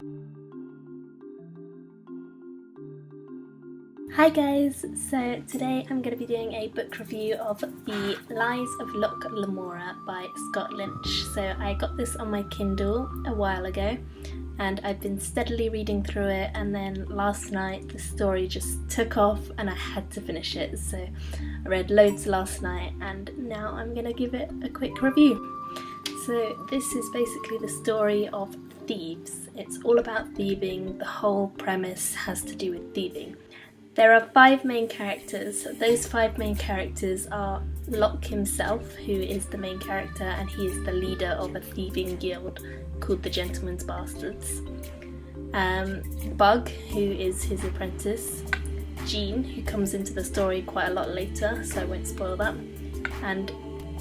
Hi guys, so today I'm going to be doing a book review of the Lies of Locke Lamora by Scott Lynch. So I got this on my Kindle a while ago and I've been steadily reading through it, and then last night the story just took off and I had to finish it. So I read loads last night and now I'm going to give it a quick review. So this is basically the story of thieves. It's all about thieving. The whole premise has to do with thieving. There are 5 main characters. Those 5 main characters are Locke himself, who is the main character, and he is the leader of a thieving guild called the Gentleman's Bastards. Bug, who is his apprentice. Jean, who comes into the story quite a lot later, so I won't spoil that. And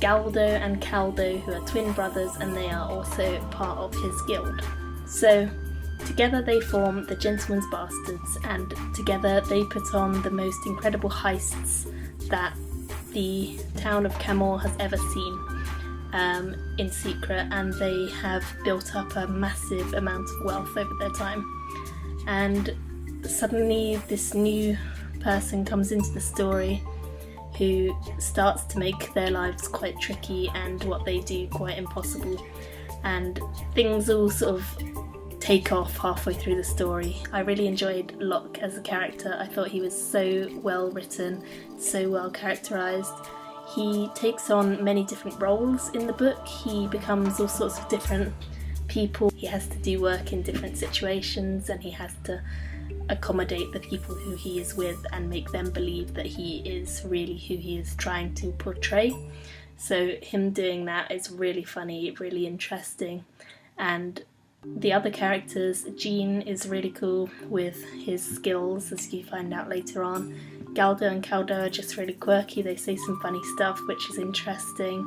Galdo and Caldo, who are twin brothers, and they are also part of his guild. So together they form the Gentleman's Bastards, and together they put on the most incredible heists that the town of Camor has ever seen in secret, and they have built up a massive amount of wealth over their time. And suddenly this new person comes into the story who starts to make their lives quite tricky and what they do quite impossible, and things all sort of take off halfway through the story. I really enjoyed Locke as a character. I thought he was so well written, so well characterised. He takes on many different roles in the book. He becomes all sorts of different people. He has to do work in different situations, and he has to accommodate the people who he is with and make them believe that he is really who he is trying to portray. So him doing that is really funny, really interesting. And the other characters, Jean is really cool with his skills, as you find out later on. Galdo and Caldo are just really quirky. They say some funny stuff which is interesting.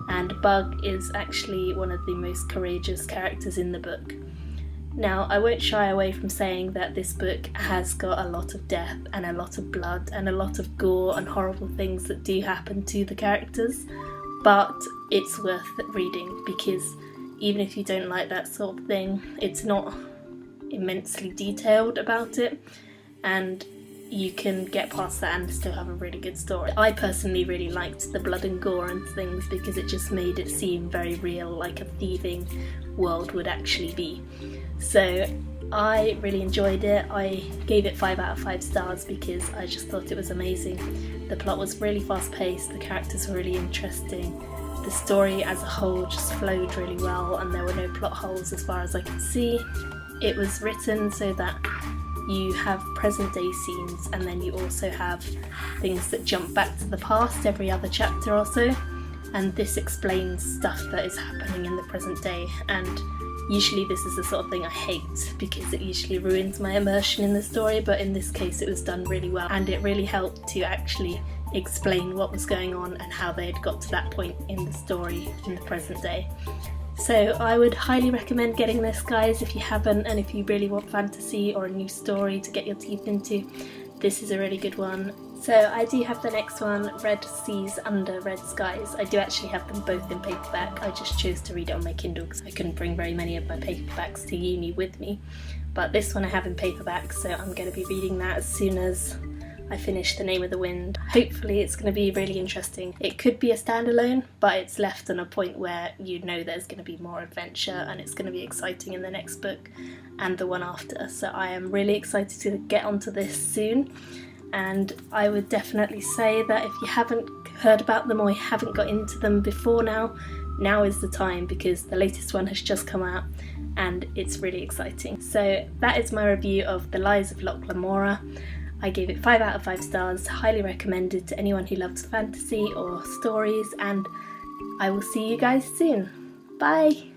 And Bug is actually one of the most courageous characters in the book. Now, I won't shy away from saying that this book has got a lot of death and a lot of blood and a lot of gore and horrible things that do happen to the characters, but it's worth reading because even if you don't like that sort of thing, it's not immensely detailed about it, and you can get past that and still have a really good story. I personally really liked the blood and gore and things because it just made it seem very real, like a thieving world would actually be. So I really enjoyed it. I gave it 5 out of 5 stars because I just thought it was amazing. The plot was really fast paced, the characters were really interesting. The story as a whole just flowed really well, and there were no plot holes as far as I could see. It was written so that you have present day scenes, and then you also have things that jump back to the past every other chapter or so, and this explains stuff that is happening in the present day. And usually this is the sort of thing I hate because it usually ruins my immersion in the story, but in this case it was done really well, and it really helped to actually explain what was going on and how they had got to that point in the story in the present day. So I would highly recommend getting this, guys, if you haven't, and if you really want fantasy or a new story to get your teeth into, this is a really good one. So I do have the next one, Red Seas Under Red Skies. I do actually have them both in paperback. I just chose to read it on my Kindle because I couldn't bring very many of my paperbacks to uni with me. But this one I have in paperback, so I'm going to be reading that as soon as I finish The Name of the Wind. Hopefully it's going to be really interesting. It could be a standalone, but it's left on a point where you know there's going to be more adventure and it's going to be exciting in the next book and the one after. So I am really excited to get onto this soon, and I would definitely say that if you haven't heard about them or you haven't got into them before now is the time, because the latest one has just come out and it's really exciting. So that is my review of The Lies of Locke Lamora. I gave it 5 out of 5 stars, highly recommended to anyone who loves fantasy or stories, and I will see you guys soon. Bye!